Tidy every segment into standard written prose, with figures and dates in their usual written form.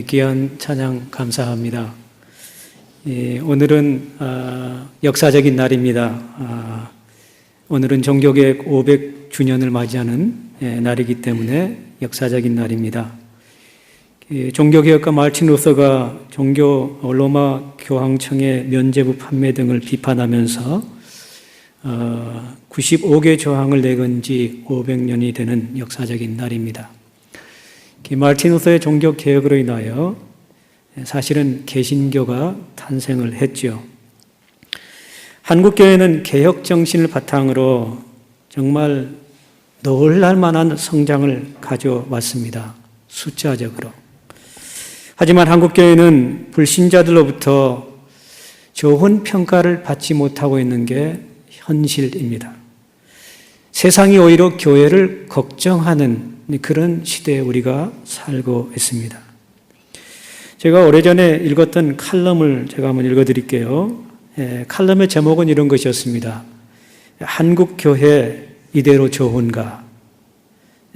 귀한 찬양 감사합니다. 오늘은 역사적인 날입니다. 오늘은 종교개혁 500주년을 맞이하는 날이기 때문에 역사적인 날입니다. 종교개혁가 마르틴 루터가 종교 로마 교황청의 면죄부 판매 등을 비판하면서 95개 조항을 내건 지 500년이 되는 역사적인 날입니다. 마르틴 루터의 종교개혁으로 인하여 사실은 개신교가 탄생을 했죠. 한국교회는 개혁 정신을 바탕으로 정말 놀랄 만한 성장을 가져왔습니다. 숫자적으로. 하지만 한국교회는 불신자들로부터 좋은 평가를 받지 못하고 있는 게 현실입니다. 세상이 오히려 교회를 걱정하는 그런 시대에 우리가 살고 있습니다. 제가 오래전에 읽었던 칼럼을 제가 한번 읽어드릴게요. 칼럼의 제목은 이런 것이었습니다. 한국교회 이대로 좋은가?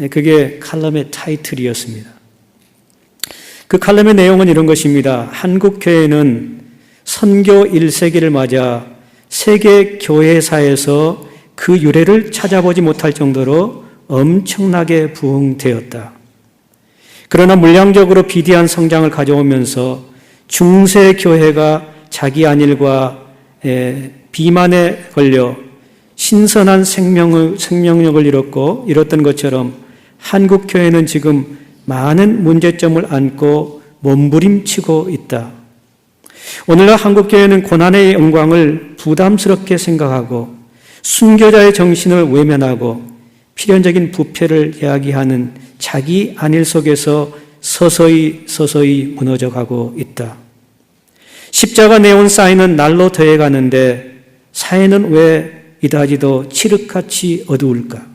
그게 칼럼의 타이틀이었습니다. 그 칼럼의 내용은 이런 것입니다. 한국교회는 선교 1세기를 맞아 세계 교회사에서 그 유래를 찾아보지 못할 정도로 엄청나게 부흥되었다. 그러나 물량적으로 비대한 성장을 가져오면서 중세 교회가 자기 안일과 비만에 걸려 신선한 생명력을 잃었던 것처럼 한국 교회는 지금 많은 문제점을 안고 몸부림치고 있다. 오늘날 한국 교회는 고난의 영광을 부담스럽게 생각하고 순교자의 정신을 외면하고 필연적인 부패를 이야기하는 자기 안일 속에서 서서히 무너져가고 있다. 십자가 네온 사인은 날로 더해가는데 사회는 왜 이다지도 칠흑같이 어두울까?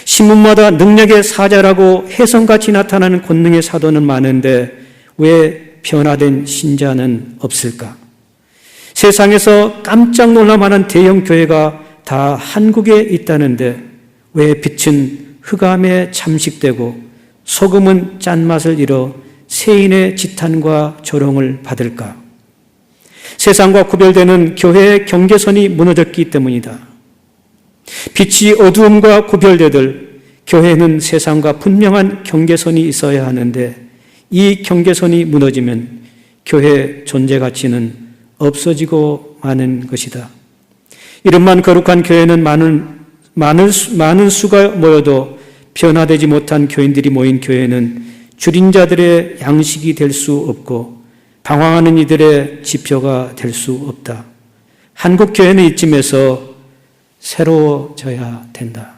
신문마다 능력의 사자라고 혜성같이 나타나는 권능의 사도는 많은데 왜 변화된 신자는 없을까? 세상에서 깜짝 놀랄만한 대형 교회가 다 한국에 있다는데 왜 빛은 흑암에 잠식되고 소금은 짠맛을 잃어 세인의 지탄과 조롱을 받을까? 세상과 구별되는 교회의 경계선이 무너졌기 때문이다. 빛이 어두움과 구별되들 교회는 세상과 분명한 경계선이 있어야 하는데 이 경계선이 무너지면 교회 존재 가치는 없어지고 마는 것이다. 이름만 거룩한 교회는 많은 수가 모여도 변화되지 못한 교인들이 모인 교회는 줄인 자들의 양식이 될 수 없고 방황하는 이들의 지표가 될 수 없다. 한국 교회는 이쯤에서 새로워져야 된다.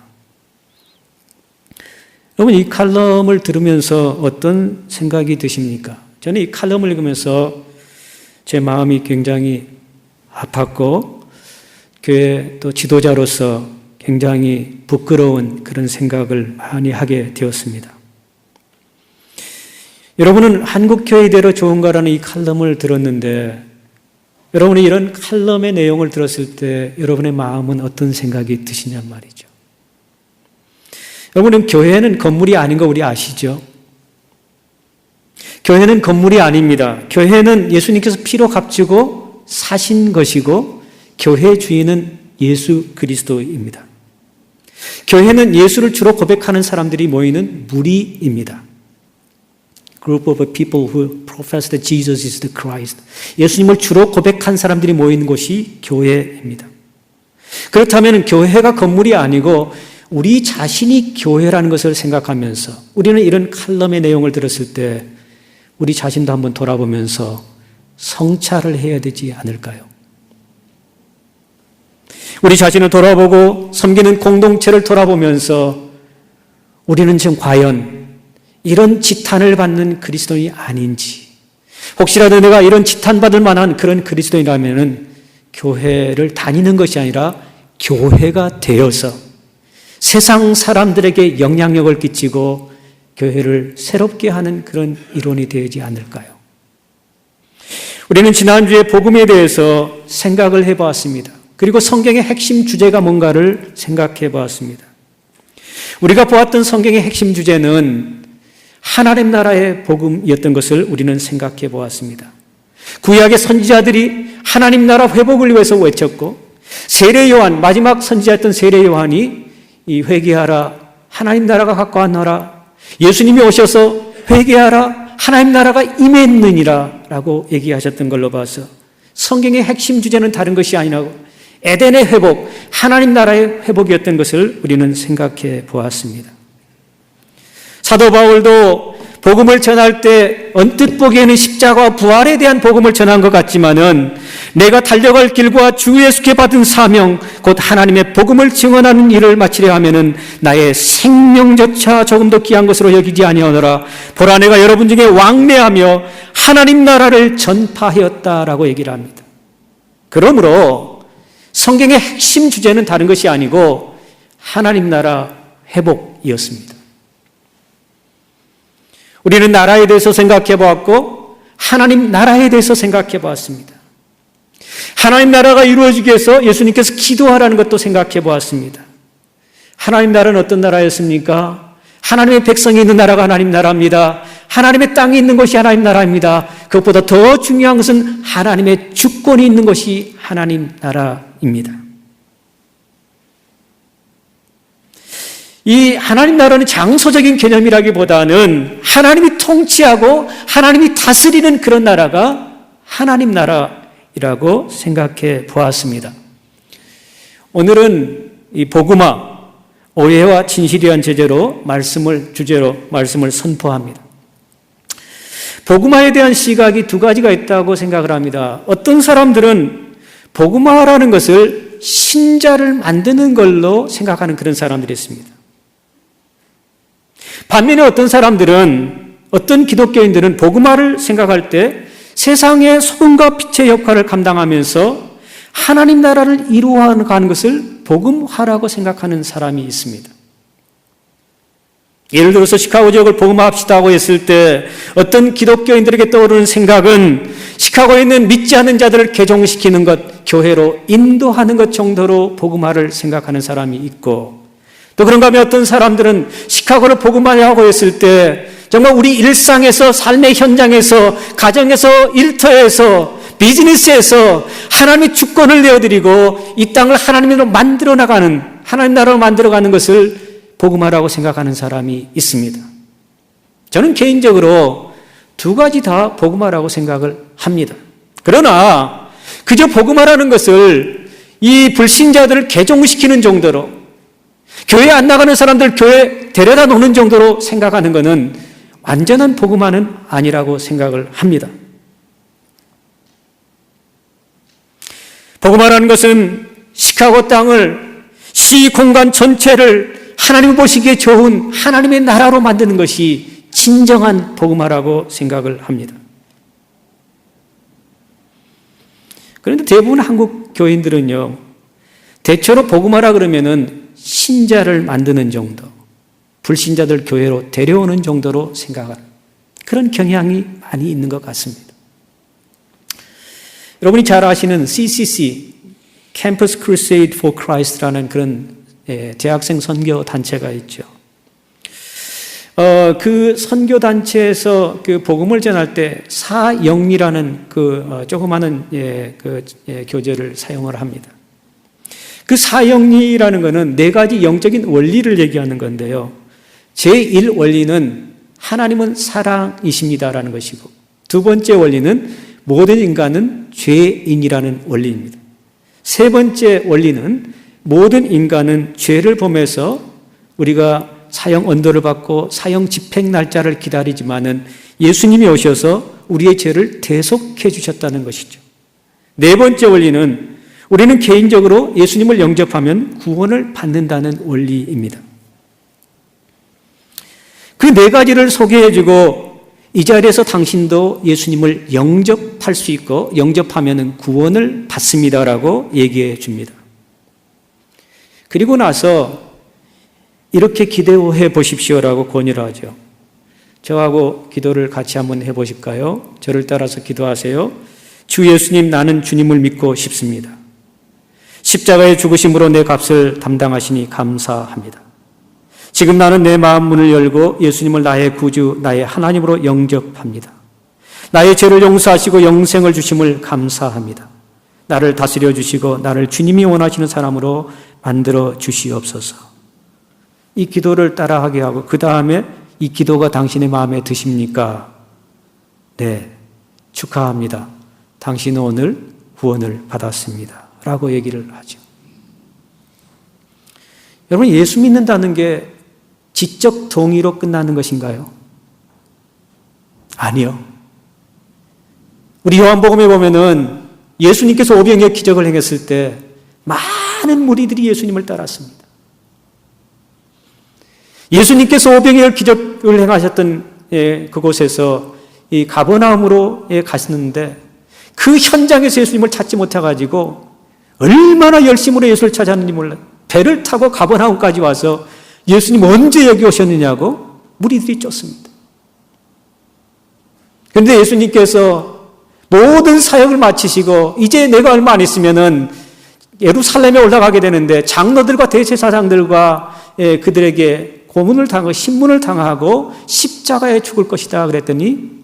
여러분, 이 칼럼을 들으면서 어떤 생각이 드십니까? 저는 이 칼럼을 읽으면서 제 마음이 굉장히 아팠고 교회 또 지도자로서 굉장히 부끄러운 그런 생각을 많이 하게 되었습니다. 여러분은 한국교회 이대로 좋은가라는 이 칼럼을 들었는데 여러분이 이런 칼럼의 내용을 들었을 때 여러분의 마음은 어떤 생각이 드시냔 말이죠. 여러분은 교회는 건물이 아닌 거 우리 아시죠? 교회는 건물이 아닙니다. 교회는 예수님께서 피로 값지고 사신 것이고 교회 주인은 예수 그리스도입니다. 교회는 예수를 주로 고백하는 사람들이 모이는 무리입니다. Group of people who profess that Jesus is the Christ. 예수님을 주로 고백한 사람들이 모이는 곳이 교회입니다. 그렇다면 교회가 건물이 아니고 우리 자신이 교회라는 것을 생각하면서 우리는 이런 칼럼의 내용을 들었을 때 우리 자신도 한번 돌아보면서 성찰을 해야 되지 않을까요? 우리 자신을 돌아보고 섬기는 공동체를 돌아보면서 우리는 지금 과연 이런 지탄을 받는 그리스도인이 아닌지, 혹시라도 내가 이런 지탄받을 만한 그런 그리스도인이라면 교회를 다니는 것이 아니라 교회가 되어서 세상 사람들에게 영향력을 끼치고 교회를 새롭게 하는 그런 일원이 되지 않을까요? 우리는 지난주에 복음에 대해서 생각을 해보았습니다. 그리고 성경의 핵심 주제가 뭔가를 생각해 보았습니다. 우리가 보았던 성경의 핵심 주제는 하나님 나라의 복음이었던 것을 우리는 생각해 보았습니다. 구약의 선지자들이 하나님 나라 회복을 위해서 외쳤고, 세례 요한, 마지막 선지자였던 세례 요한이 이 회개하라, 하나님 나라가 가까웠노라, 예수님이 오셔서 회개하라, 하나님 나라가 임했느니라 라고 얘기하셨던 걸로 봐서 성경의 핵심 주제는 다른 것이 아니라고 에덴의 회복, 하나님 나라의 회복이었던 것을 우리는 생각해 보았습니다. 사도 바울도 복음을 전할 때 언뜻 보기에는 십자가와 부활에 대한 복음을 전한 것 같지만은 내가 달려갈 길과 주 예수께 받은 사명, 곧 하나님의 복음을 증언하는 일을 마치려 하면은 나의 생명조차 조금도 귀한 것으로 여기지 아니하노라. 보라, 내가 여러분 중에 왕래하며 하나님 나라를 전파하였다라고 얘기를 합니다. 그러므로 성경의 핵심 주제는 다른 것이 아니고 하나님 나라 회복이었습니다. 우리는 나라에 대해서 생각해 보았고 하나님 나라에 대해서 생각해 보았습니다. 하나님 나라가 이루어지기 위해서 예수님께서 기도하라는 것도 생각해 보았습니다. 하나님 나라는 어떤 나라였습니까? 하나님의 백성이 있는 나라가 하나님 나라입니다. 하나님의 땅이 있는 것이 하나님 나라입니다. 그것보다 더 중요한 것은 하나님의 주권이 있는 것이 하나님 나라입니다. 이 하나님 나라는 장소적인 개념이라기보다는 하나님이 통치하고 하나님이 다스리는 그런 나라가 하나님 나라이라고 생각해 보았습니다. 오늘은 이 복음화, 오해와 진실이란 주제로 말씀을 선포합니다. 복음화에 대한 시각이 두 가지가 있다고 생각을 합니다. 어떤 사람들은 복음화라는 것을 신자를 만드는 걸로 생각하는 그런 사람들이 있습니다. 반면에 어떤 사람들은, 어떤 기독교인들은 복음화를 생각할 때 세상의 소금과 빛의 역할을 감당하면서 하나님 나라를 이루어가는 것을 복음화라고 생각하는 사람이 있습니다. 예를 들어서 시카고 지역을 복음화합시다고 했을 때 어떤 기독교인들에게 떠오르는 생각은 시카고에 있는 믿지 않는 자들을 개종시키는 것, 교회로 인도하는 것 정도로 복음화를 생각하는 사람이 있고, 또 그런가 하면 어떤 사람들은 시카고를 복음화하고 했을 때 정말 우리 일상에서, 삶의 현장에서, 가정에서, 일터에서, 비즈니스에서 하나님의 주권을 내어드리고 이 땅을 하나님으로 만들어 나가는, 하나님 나라로 만들어가는 것을 복음화라고 생각하는 사람이 있습니다. 저는 개인적으로 두 가지 다 복음화라고 생각을 합니다. 그러나 그저 복음화라는 것을 이 불신자들을 개종시키는 정도로, 교회 안 나가는 사람들 교회 데려다 놓는 정도로 생각하는 것은 완전한 복음화는 아니라고 생각을 합니다. 복음화라는 것은 시카고 땅을, 시 공간 전체를 하나님 보시기에 좋은 하나님의 나라로 만드는 것이 진정한 복음화라고 생각을 합니다. 그런데 대부분 한국 교인들은요, 대체로 복음화라 그러면은 신자를 만드는 정도, 불신자들 교회로 데려오는 정도로 생각하는 그런 경향이 많이 있는 것 같습니다. 여러분이 잘 아시는 CCC, Campus Crusade for Christ라는 그런 대학생 선교 단체가 있죠. 그 선교 단체에서 그 복음을 전할 때 사영리라는 그 조그마한 교재를 사용을 합니다. 그 사영리라는 것은 네 가지 영적인 원리를 얘기하는 건데요. 제1 원리는 하나님은 사랑이십니다라는 것이고, 두 번째 원리는 모든 인간은 죄인이라는 원리입니다. 세 번째 원리는 모든 인간은 죄를 범해서 우리가 사형 언도를 받고 사형 집행 날짜를 기다리지만은 예수님이 오셔서 우리의 죄를 대속해 주셨다는 것이죠. 네 번째 원리는 우리는 개인적으로 예수님을 영접하면 구원을 받는다는 원리입니다. 그 네 가지를 소개해주고 이 자리에서 당신도 예수님을 영접할 수 있고 영접하면 구원을 받습니다라고 얘기해 줍니다. 그리고 나서 이렇게 기도해 보십시오라고 권유를 하죠. 저하고 기도를 같이 한번 해보실까요? 저를 따라서 기도하세요. 주 예수님, 나는 주님을 믿고 싶습니다. 십자가의 죽으심으로 내 값을 담당하시니 감사합니다. 지금 나는 내 마음 문을 열고 예수님을 나의 구주, 나의 하나님으로 영접합니다. 나의 죄를 용서하시고 영생을 주심을 감사합니다. 나를 다스려 주시고 나를 주님이 원하시는 사람으로 만들어 주시옵소서. 이 기도를 따라하게 하고 그 다음에 이 기도가 당신의 마음에 드십니까? 네, 축하합니다. 당신은 오늘 구원을 받았습니다. 라고 얘기를 하죠. 여러분, 예수 믿는다는 게 지적 동의로 끝나는 것인가요? 아니요. 우리 요한복음에 보면은 예수님께서 오병이어 기적을 행했을 때 많은 무리들이 예수님을 따랐습니다. 예수님께서 오병이어 기적을 행하셨던 그곳에서 이 가버나움으로 갔는데 그 현장에서 예수님을 찾지 못해가지고 얼마나 열심으로 예수를 찾았는지 몰라요. 배를 타고 가버나움까지 와서 예수님 언제 여기 오셨느냐고 무리들이 쫓습니다. 그런데 예수님께서 모든 사역을 마치시고 이제 내가 얼마 안 있으면은 예루살렘에 올라가게 되는데 장로들과 대제사장들과 그들에게 고문을 당하고 신문을 당하고 십자가에 죽을 것이다 그랬더니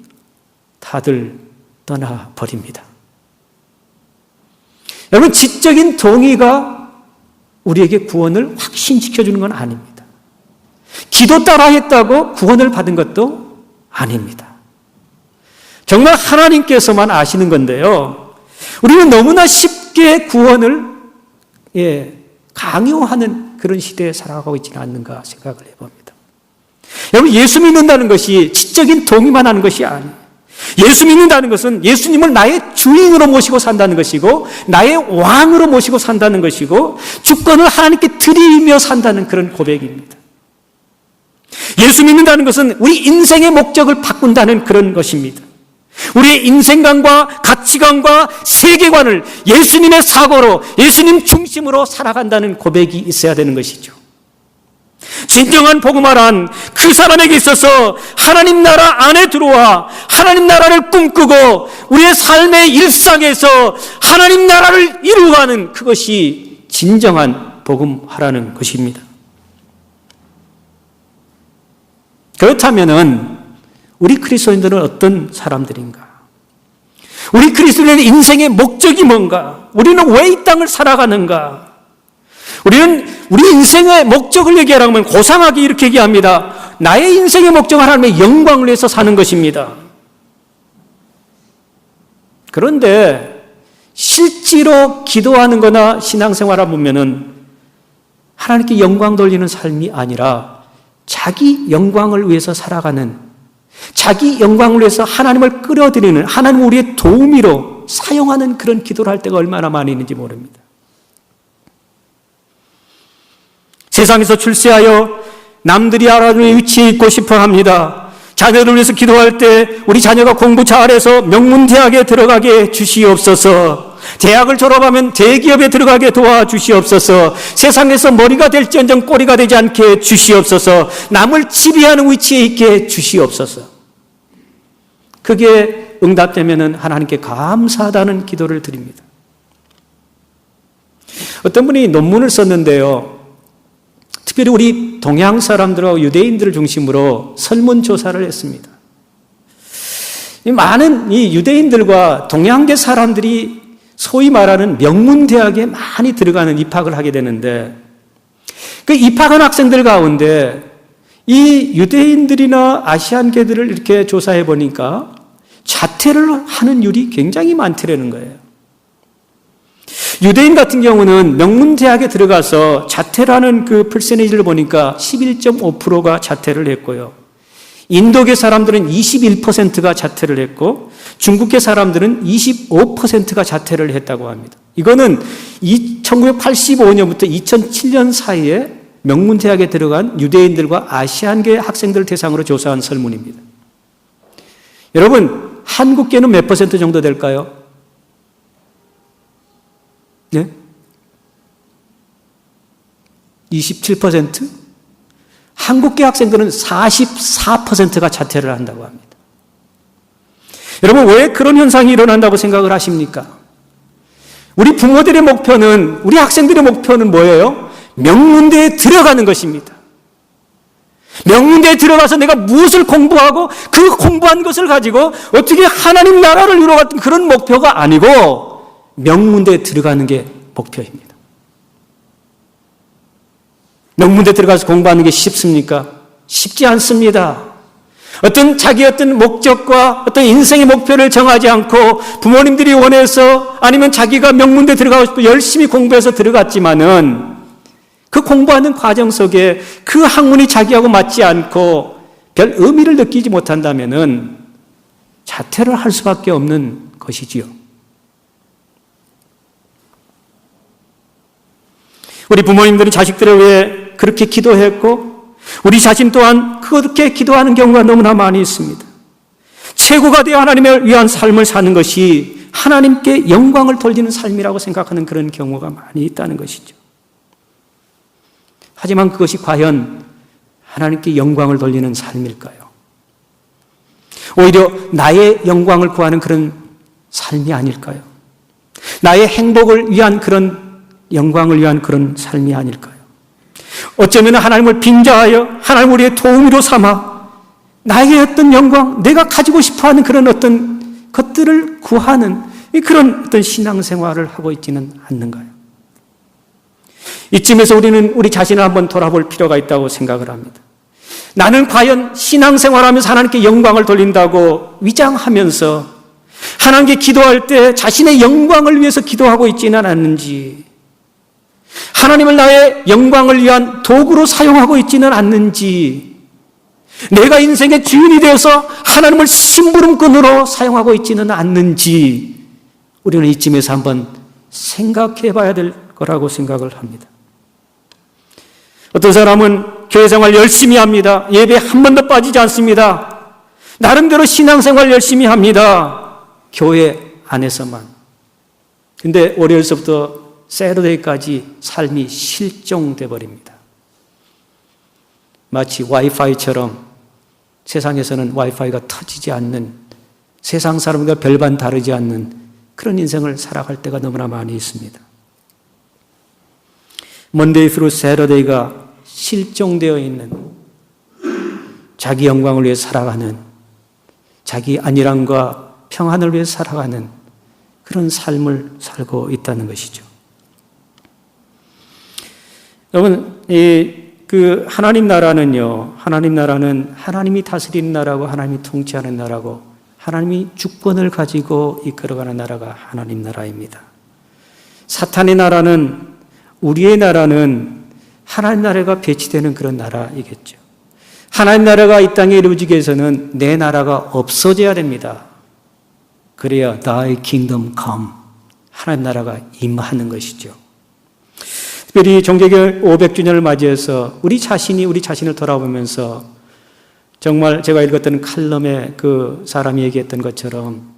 다들 떠나버립니다. 여러분, 지적인 동의가 우리에게 구원을 확신시켜주는 건 아닙니다. 기도 따라 했다고 구원을 받은 것도 아닙니다. 정말 하나님께서만 아시는 건데요. 우리는 너무나 쉽게 구원을 강요하는 그런 시대에 살아가고 있지는 않는가 생각을 해봅니다. 여러분, 예수 믿는다는 것이 지적인 동의만 하는 것이 아니에요. 예수 믿는다는 것은 예수님을 나의 주인으로 모시고 산다는 것이고 나의 왕으로 모시고 산다는 것이고 주권을 하나님께 드리며 산다는 그런 고백입니다. 예수 믿는다는 것은 우리 인생의 목적을 바꾼다는 그런 것입니다. 우리의 인생관과 가치관과 세계관을 예수님의 사고로 예수님 중심으로 살아간다는 고백이 있어야 되는 것이죠. 진정한 복음화란 그 사람에게 있어서 하나님 나라 안에 들어와 하나님 나라를 꿈꾸고 우리의 삶의 일상에서 하나님 나라를 이루어가는 그것이 진정한 복음화라는 것입니다. 그렇다면은 우리 그리스도인들은 어떤 사람들인가? 우리 그리스도인의 인생의 목적이 뭔가? 우리는 왜 이 땅을 살아가는가? 우리는 우리 인생의 목적을 얘기하라면 고상하게 이렇게 얘기합니다. 나의 인생의 목적은 하나님의 영광을 위해서 사는 것입니다. 그런데 실제로 기도하는 거나 신앙생활을 보면은 하나님께 영광 돌리는 삶이 아니라 자기 영광을 위해서 살아가는, 자기 영광을 위해서 하나님을 끌어들이는, 하나님 우리의 도우미로 사용하는 그런 기도를 할 때가 얼마나 많이 있는지 모릅니다. 세상에서 출세하여 남들이 알아주는 위치에 있고 싶어 합니다. 자녀를 위해서 기도할 때 우리 자녀가 공부 잘해서 명문대학에 들어가게 주시옵소서. 대학을 졸업하면 대기업에 들어가게 도와주시옵소서. 세상에서 머리가 될지언정 꼬리가 되지 않게 주시옵소서. 남을 지배하는 위치에 있게 주시옵소서. 그게 응답되면 하나님께 감사하다는 기도를 드립니다. 어떤 분이 논문을 썼는데요. 특별히 우리 동양 사람들하고 유대인들을 중심으로 설문조사를 했습니다. 많은 이 유대인들과 동양계 사람들이 소위 말하는 명문대학에 많이 들어가는 입학을 하게 되는데 그 입학한 학생들 가운데 이 유대인들이나 아시안계들을 이렇게 조사해 보니까 자퇴를 하는 율이 굉장히 많더라는 거예요. 유대인 같은 경우는 명문대학에 들어가서 자퇴를 하는 그 퍼센티지를 보니까 11.5%가 자퇴를 했고요. 인도계 사람들은 21%가 자퇴를 했고 중국계 사람들은 25%가 자퇴를 했다고 합니다. 이거는 1985년부터 2007년 사이에 명문대학에 들어간 유대인들과 아시안계 학생들 대상으로 조사한 설문입니다. 여러분, 한국계는 몇 퍼센트 정도 될까요? 네? 27%? 한국계 학생들은 44%가 자퇴를 한다고 합니다. 여러분, 왜 그런 현상이 일어난다고 생각을 하십니까? 우리 부모들의 목표는, 우리 학생들의 목표는 뭐예요? 명문대에 들어가는 것입니다. 명문대에 들어가서 내가 무엇을 공부하고 그 공부한 것을 가지고 어떻게 하나님 나라를 이루어가는 그런 목표가 아니고 명문대에 들어가는 게 목표입니다. 명문대에 들어가서 공부하는 게 쉽습니까? 쉽지 않습니다. 자기 어떤 목적과 어떤 인생의 목표를 정하지 않고 부모님들이 원해서 아니면 자기가 명문대 들어가고 싶어 열심히 공부해서 들어갔지만은 그 공부하는 과정 속에 그 학문이 자기하고 맞지 않고 별 의미를 느끼지 못한다면은 자퇴를 할 수밖에 없는 것이지요. 우리 부모님들은 자식들을 위해 그렇게 기도했고 우리 자신 또한 그렇게 기도하는 경우가 너무나 많이 있습니다. 최고가 되어 하나님을 위한 삶을 사는 것이 하나님께 영광을 돌리는 삶이라고 생각하는 그런 경우가 많이 있다는 것이죠. 하지만 그것이 과연 하나님께 영광을 돌리는 삶일까요? 오히려 나의 영광을 구하는 그런 삶이 아닐까요? 나의 행복을 위한 그런 영광을 위한 그런 삶이 아닐까요? 어쩌면 하나님을 빙자하여 하나님 우리의 도우미로 삼아 나의 어떤 영광, 내가 가지고 싶어하는 그런 어떤 것들을 구하는 그런 어떤 신앙생활을 하고 있지는 않는가요? 이쯤에서 우리는 우리 자신을 한번 돌아볼 필요가 있다고 생각을 합니다. 나는 과연 신앙생활하면서 하나님께 영광을 돌린다고 위장하면서 하나님께 기도할 때 자신의 영광을 위해서 기도하고 있지는 않는지, 하나님을 나의 영광을 위한 도구로 사용하고 있지는 않는지, 내가 인생의 주인이 되어서 하나님을 심부름꾼으로 사용하고 있지는 않는지 우리는 이쯤에서 한번 생각해 봐야 될 거라고 생각을 합니다. 어떤 사람은 교회 생활 열심히 합니다. 예배 한 번도 빠지지 않습니다. 나름대로 신앙생활 열심히 합니다. 교회 안에서만. 근데 월요일서부터 세러데이까지 삶이 실종돼 버립니다. 마치 와이파이처럼 세상에서는 와이파이가 터지지 않는, 세상 사람과 별반 다르지 않는 그런 인생을 살아갈 때가 너무나 많이 있습니다. 먼데이 through Saturday가 실종되어 있는, 자기 영광을 위해 살아가는, 자기 안일함과 평안을 위해 살아가는 그런 삶을 살고 있다는 것이죠. 여러분, 하나님 나라는요, 하나님 나라는 하나님이 다스리는 나라고 하나님이 통치하는 나라고 하나님이 주권을 가지고 이끌어가는 나라가 하나님 나라입니다. 사탄의 나라는, 우리의 나라는 하나님 나라가 배치되는 그런 나라이겠죠. 하나님 나라가 이 땅에 이루어지기 위해서는 내 나라가 없어져야 됩니다. 그래야 Thy kingdom come, 하나님 나라가 임하는 것이죠. 특별히 종교개혁 500주년을 맞이해서 우리 자신을 돌아보면서 정말 제가 읽었던 칼럼에 그 사람이 얘기했던 것처럼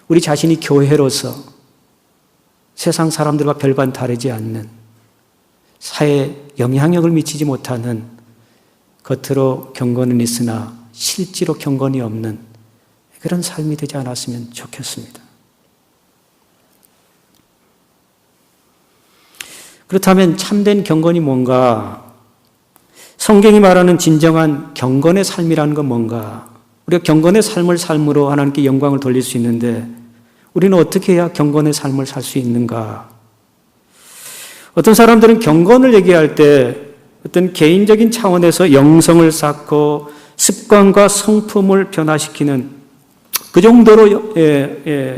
우리 자신이 교회로서 세상 사람들과 별반 다르지 않는, 사회에 영향력을 미치지 못하는, 겉으로 경건은 있으나 실제로 경건이 없는 그런 삶이 되지 않았으면 좋겠습니다. 그렇다면 참된 경건이 뭔가? 성경이 말하는 진정한 경건의 삶이라는 건 뭔가? 우리가 경건의 삶을 삶으로 하나님께 영광을 돌릴 수 있는데 우리는 어떻게 해야 경건의 삶을 살 수 있는가? 어떤 사람들은 경건을 얘기할 때 어떤 개인적인 차원에서 영성을 쌓고 습관과 성품을 변화시키는 그 정도로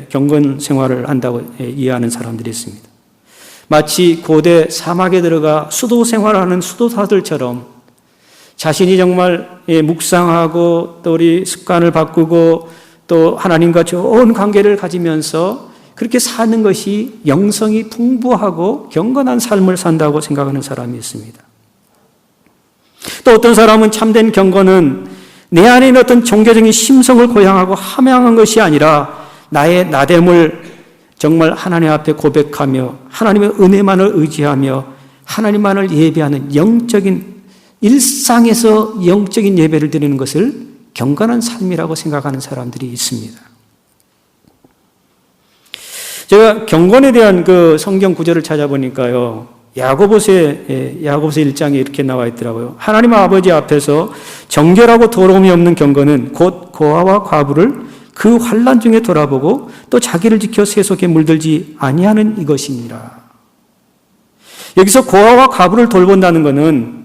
경건 생활을 한다고 이해하는 사람들이 있습니다. 마치 고대 사막에 들어가 수도 생활하는 수도사들처럼 자신이 정말 묵상하고 또 우리 습관을 바꾸고 또 하나님과 좋은 관계를 가지면서 그렇게 사는 것이 영성이 풍부하고 경건한 삶을 산다고 생각하는 사람이 있습니다. 또 어떤 사람은 참된 경건은 내 안에 있는 어떤 종교적인 심성을 고양하고 함양한 것이 아니라 나의 나됨을 정말 하나님 앞에 고백하며 하나님의 은혜만을 의지하며 하나님만을 예배하는 영적인, 일상에서 영적인 예배를 드리는 것을 경건한 삶이라고 생각하는 사람들이 있습니다. 제가 경건에 대한 그 성경 구절을 찾아보니까요, 야고보서 1장에 이렇게 나와 있더라고요. 하나님 아버지 앞에서 정결하고 더러움이 없는 경건은 곧 고아와 과부를 그 환난 중에 돌아보고 또 자기를 지켜 세속에 물들지 아니하는 이것이니라. 여기서 고아와 과부를 돌본다는 것은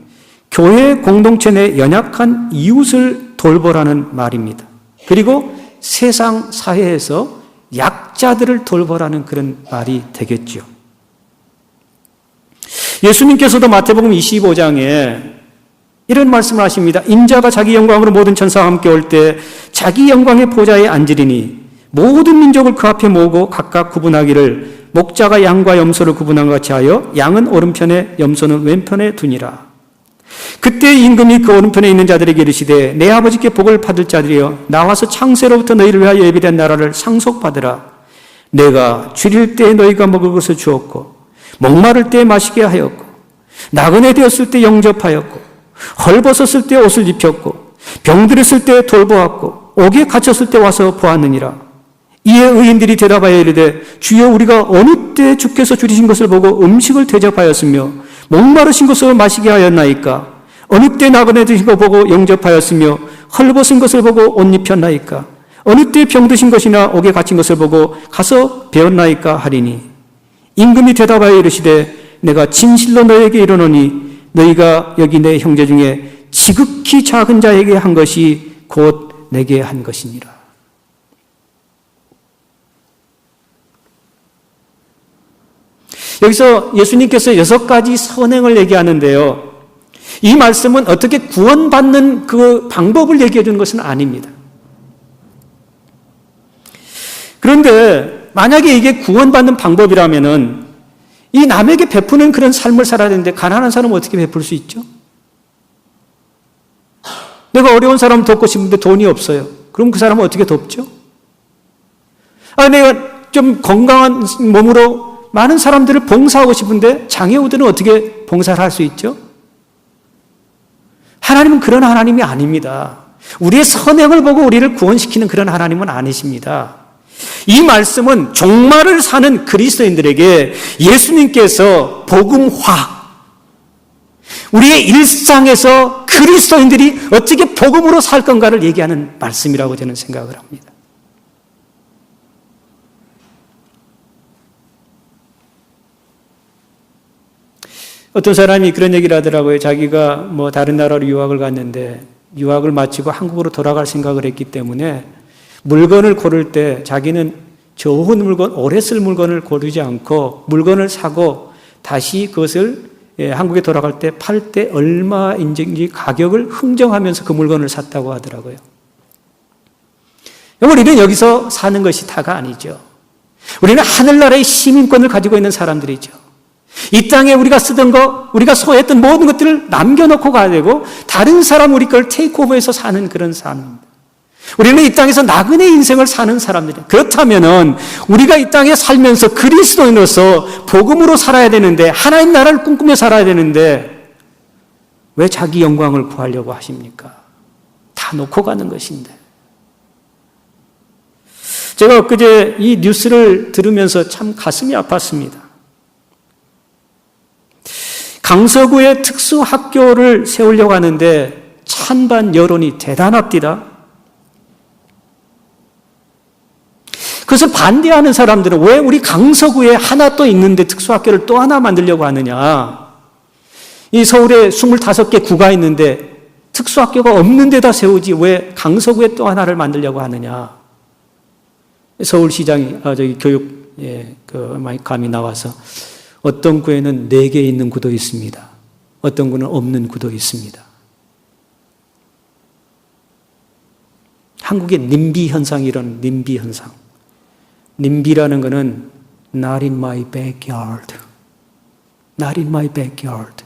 교회 공동체 내 연약한 이웃을 돌보라는 말입니다. 그리고 세상 사회에서 약자들을 돌보라는 그런 말이 되겠죠. 예수님께서도 마태복음 25장에 이런 말씀을 하십니다. 인자가 자기 영광으로 모든 천사와 함께 올 때 자기 영광의 보좌에 앉으리니 모든 민족을 그 앞에 모으고 각각 구분하기를 목자가 양과 염소를 구분한 것 같이 하여 양은 오른편에 염소는 왼편에 두니라. 그때 임금이 그 오른편에 있는 자들에게 이르시되 내 아버지께 복을 받을 자들이여 나와서 창세로부터 너희를 위하여 예비된 나라를 상속받으라. 내가 줄일 때 너희가 먹을 것을 주었고 목마를 때 마시게 하였고 나그네 되었을 때 영접하였고 헐벗었을 때 옷을 입혔고 병들었을 때 돌보았고 옥에 갇혔을 때 와서 보았느니라. 이에 의인들이 대답하여 이르되 주여 우리가 어느 때 주께서 줄이신 것을 보고 음식을 대접하였으며 목마르신 것을 마시게 하였나이까? 어느 때 나그네 되신 것 보고 영접하였으며 헐벗은 것을 보고 옷 입혔나이까? 어느 때 병드신 것이나 옥에 갇힌 것을 보고 가서 배웠나이까 하리니 임금이 대답하여 이르시되 내가 진실로 너희에게 이르노니 너희가 여기 내 형제 중에 지극히 작은 자에게 한 것이 곧 내게 한 것이니라. 여기서 예수님께서 6가지 선행을 얘기하는데요. 이 말씀은 어떻게 구원받는 그 방법을 얘기해 주는 것은 아닙니다. 그런데 만약에 이게 구원받는 방법이라면은 이 남에게 베푸는 그런 삶을 살아야 되는데 가난한 사람은 어떻게 베풀 수 있죠? 내가 어려운 사람 돕고 싶은데 돈이 없어요. 그럼 그 사람은 어떻게 돕죠? 내가 좀 건강한 몸으로 많은 사람들을 봉사하고 싶은데 장애우들은 어떻게 봉사를 할 수 있죠? 하나님은 그런 하나님이 아닙니다. 우리의 선행을 보고 우리를 구원시키는 그런 하나님은 아니십니다. 이 말씀은 종말을 사는 그리스도인들에게 예수님께서 복음화, 우리의 일상에서 그리스도인들이 어떻게 복음으로 살 건가를 얘기하는 말씀이라고 저는 생각을 합니다. 어떤 사람이 그런 얘기를 하더라고요. 자기가 다른 나라로 유학을 갔는데 유학을 마치고 한국으로 돌아갈 생각을 했기 때문에 물건을 고를 때 자기는 좋은 물건, 오래 쓸 물건을 고르지 않고 물건을 사고 다시 그것을 한국에 돌아갈 때 팔 때 얼마인지 가격을 흥정하면서 그 물건을 샀다고 하더라고요. 우리는 여기서 사는 것이 다가 아니죠. 우리는 하늘나라의 시민권을 가지고 있는 사람들이죠. 이 땅에 우리가 쓰던 거, 우리가 소유했던 모든 것들을 남겨놓고 가야 되고 다른 사람 우리 걸 테이크오버해서 사는 그런 삶입니다. 우리는 이 땅에서 나그네 인생을 사는 사람들이에요. 그렇다면은 우리가 이 땅에 살면서 그리스도인으로서 복음으로 살아야 되는데 하나님 나라를 꿈꾸며 살아야 되는데 왜 자기 영광을 구하려고 하십니까? 다 놓고 가는 것인데. 제가 엊그제 이 뉴스를 들으면서 참 가슴이 아팠습니다. 강서구에 특수학교를 세우려고 하는데 찬반 여론이 대단합니다. 그것을 반대하는 사람들은 왜 우리 강서구에 하나 또 있는데 특수학교를 또 하나 만들려고 하느냐. 이 서울에 25개 구가 있는데 특수학교가 없는 데다 세우지 왜 강서구에 또 하나를 만들려고 하느냐. 서울시장이 교육 감이 나와서 어떤 구에는 4개 있는 구도 있습니다. 어떤 구는 없는 구도 있습니다. 한국의 님비 현상이 이런 님비 현상. 님비라는 것은 not in my backyard. not in my backyard.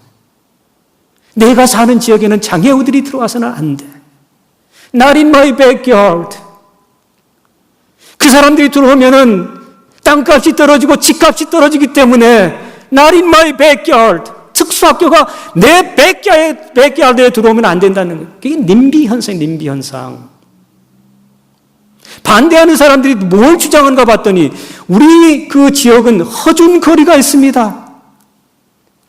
내가 사는 지역에는 장애우들이 들어와서는 안 돼. not in my backyard. 그 사람들이 들어오면은 땅값이 떨어지고 집값이 떨어지기 때문에 not in my backyard. 특수학교가 내 backyard에 들어오면 안 된다는 거예요. 그게 님비 현상, 님비 현상. 반대하는 사람들이 뭘 주장하는가 봤더니 우리 그 지역은 허준 거리가 있습니다.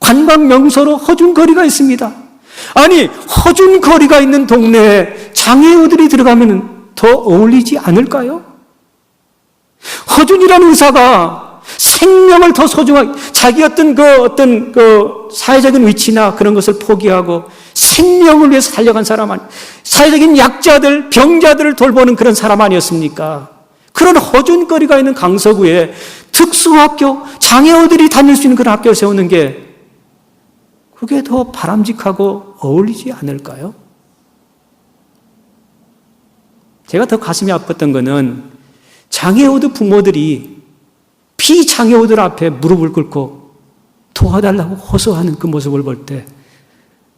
관광 명소로 허준거리가 있습니다. 아니, 허준거리가 있는 동네에 장애우들이 들어가면 더 어울리지 않을까요? 허준이라는 의사가 생명을 더 소중하게, 자기 어떤 사회적인 위치나 그런 것을 포기하고 생명을 위해서 달려간 사람 아니, 사회적인 약자들, 병자들을 돌보는 그런 사람 아니었습니까? 그런 허준거리가 있는 강서구에 특수학교, 장애우들이 다닐 수 있는 그런 학교를 세우는 게 그게 더 바람직하고 어울리지 않을까요? 제가 더 가슴이 아팠던 거는 장애우들 부모들이 비장애우들 앞에 무릎을 꿇고 도와달라고 호소하는 그 모습을 볼 때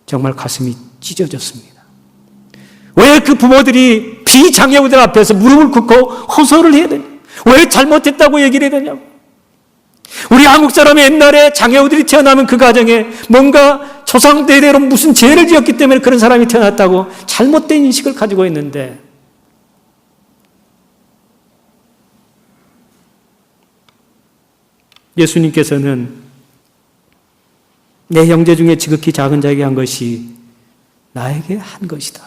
정말 가슴이 찢어졌습니다. 왜 그 부모들이 비장애우들 앞에서 무릎을 꿇고 호소를 해야 되냐? 왜 잘못했다고 얘기를 해야 되냐고. 우리 한국 사람이 옛날에 장애우들이 태어나면 그 가정에 뭔가 조상대대로 무슨 죄를 지었기 때문에 그런 사람이 태어났다고 잘못된 인식을 가지고 있는데, 예수님께서는 내 형제 중에 지극히 작은 자에게 한 것이 나에게 한 것이다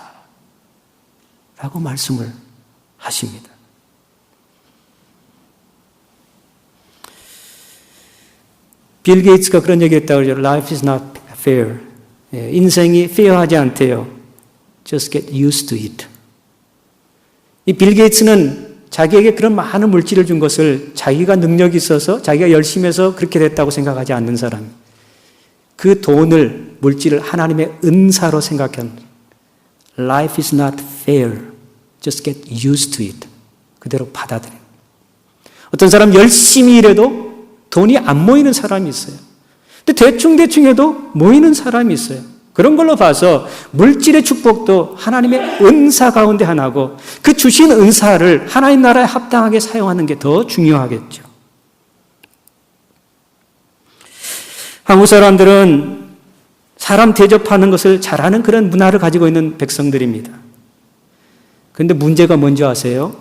라고 말씀을 하십니다. 빌 게이츠가 그런 얘기했다고 그러죠. Life is not fair. 인생이 페어하지 않대요. Just get used to it. 이 빌 게이츠는 자기에게 그런 많은 물질을 준 것을 자기가 능력이 있어서 자기가 열심히 해서 그렇게 됐다고 생각하지 않는 사람. 그 돈을, 물질을 하나님의 은사로 생각하는 Life is not fair. Just get used to it. 그대로 받아들여요. 어떤 사람 열심히 일해도 돈이 안 모이는 사람이 있어요. 근데 대충 해도 모이는 사람이 있어요. 그런 걸로 봐서 물질의 축복도 하나님의 은사 가운데 하나고 그 주신 은사를 하나님 나라에 합당하게 사용하는 게 더 중요하겠죠. 한국 사람들은 사람 대접하는 것을 잘하는 그런 문화를 가지고 있는 백성들입니다. 그런데 문제가 뭔지 아세요?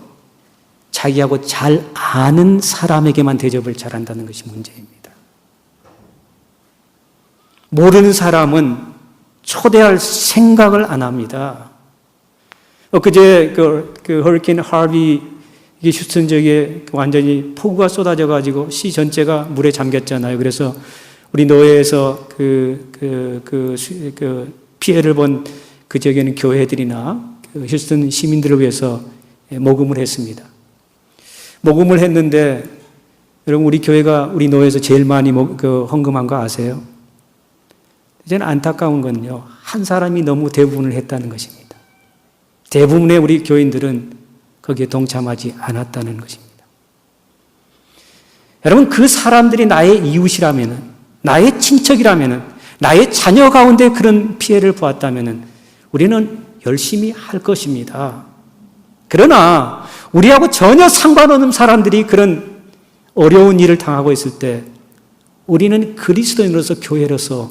자기하고 잘 아는 사람에게만 대접을 잘한다는 것이 문제입니다. 모르는 사람은 초대할 생각을 안 합니다. 엊그제 그 허리케인 하비, 이게 휴스턴 지역에 완전히 폭우가 쏟아져가지고 시 전체가 물에 잠겼잖아요. 그래서 우리 노예에서 피해를 본 그 지역에는 교회들이나 휴스턴 시민들을 위해서 모금을 했습니다. 모금을 했는데, 여러분, 우리 교회가 우리 노예에서 제일 많이 헌금한 거 아세요? 이제는 안타까운 건요, 한 사람이 너무 대부분을 했다는 것입니다. 대부분의 우리 교인들은 거기에 동참하지 않았다는 것입니다. 여러분, 그 사람들이 나의 이웃이라면은, 나의 친척이라면은, 나의 자녀 가운데 그런 피해를 보았다면은 우리는 열심히 할 것입니다. 그러나 우리하고 전혀 상관없는 사람들이 그런 어려운 일을 당하고 있을 때 우리는 그리스도인으로서 교회로서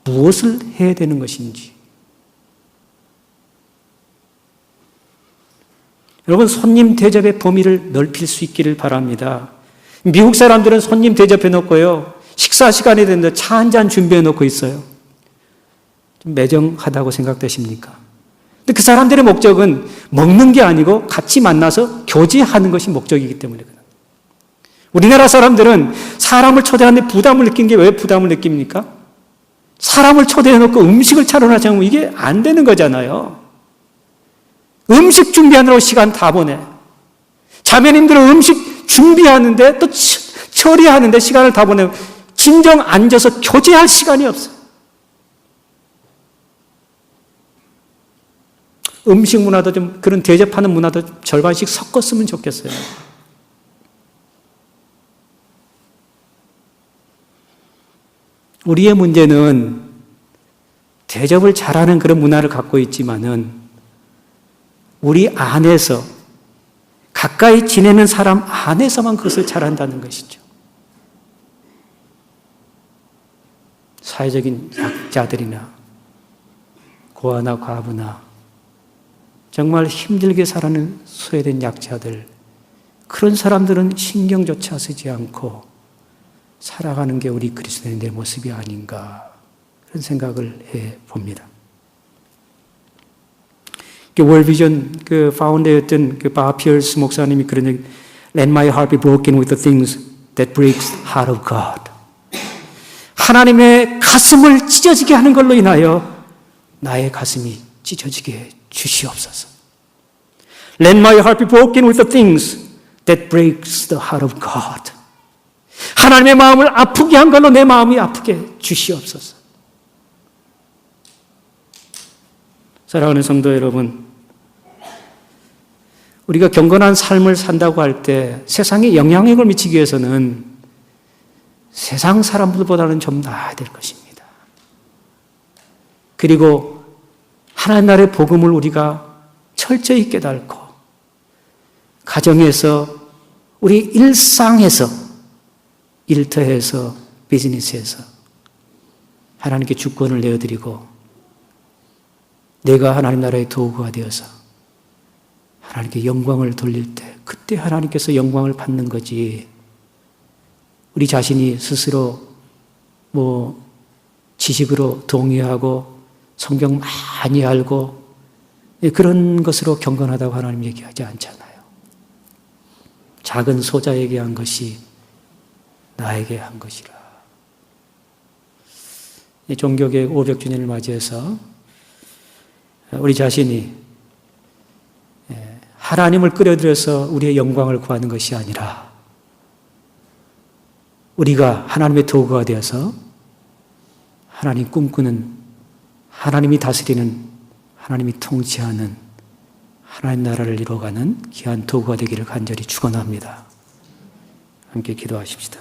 무엇을 해야 되는 것인지. 여러분, 손님 대접의 범위를 넓힐 수 있기를 바랍니다. 미국 사람들은 손님 대접해 놓고요, 식사 시간이 됐는데 차 한 잔 준비해 놓고 있어요. 좀 매정하다고 생각되십니까? 근데 그 사람들의 목적은 먹는 게 아니고 같이 만나서 교제하는 것이 목적이기 때문에 그래요. 우리나라 사람들은 사람을 초대하는데 부담을 느낀 게 왜 부담을 느낍니까? 사람을 초대해놓고 음식을 차려놔서 하면 이게 안 되는 거잖아요. 음식 준비하느라고 시간 다 보내. 자매님들은 음식 준비하는데 또 처리하는데 시간을 다 보내고 진정 앉아서 교제할 시간이 없어요. 음식 문화도 좀, 그런 대접하는 문화도 절반씩 섞었으면 좋겠어요. 우리의 문제는 대접을 잘하는 그런 문화를 갖고 있지만은 우리 안에서, 가까이 지내는 사람 안에서만 그것을 잘한다는 것이죠. 사회적인 약자들이나 고아나 과부나 정말 힘들게 살아가는 소외된 약자들, 그런 사람들은 신경조차 쓰지 않고 살아가는 게 우리 그리스도인의 모습이 아닌가 그런 생각을 해 봅니다. 월비전 그 파운더였던 그 바 피어스 목사님이 그런 얘기, Let my heart be broken with the things that breaks the heart of God. 하나님의 가슴을 찢어지게 하는 걸로 인하여 나의 가슴이 찢어지게 해 주시옵소서. Let my heart be broken with the things that breaks the heart of God. 하나님의 마음을 아프게 한 걸로 내 마음이 아프게 해 주시옵소서. 사랑하는 성도 여러분, 우리가 경건한 삶을 산다고 할 때 세상에 영향력을 미치기 위해서는 세상 사람들보다는 좀 나아야 될 것입니다. 그리고 하나님 나라의 복음을 우리가 철저히 깨닫고 가정에서 우리 일상에서 일터에서 비즈니스에서 하나님께 주권을 내어드리고 내가 하나님 나라의 도구가 되어서 하나님께 영광을 돌릴 때 그때 하나님께서 영광을 받는 거지, 우리 자신이 스스로 지식으로 동의하고 성경 많이 알고 그런 것으로 경건하다고 하나님 얘기하지 않잖아요. 작은 소자에게 한 것이 나에게 한 것이라. 종교개혁 500주년을 맞이해서 우리 자신이 하나님을 끌어들여서 우리의 영광을 구하는 것이 아니라 우리가 하나님의 도구가 되어서 하나님 꿈꾸는, 하나님이 다스리는, 하나님이 통치하는 하나님 나라를 이루어가는 귀한 도구가 되기를 간절히 축원합니다. 함께 기도하십시다.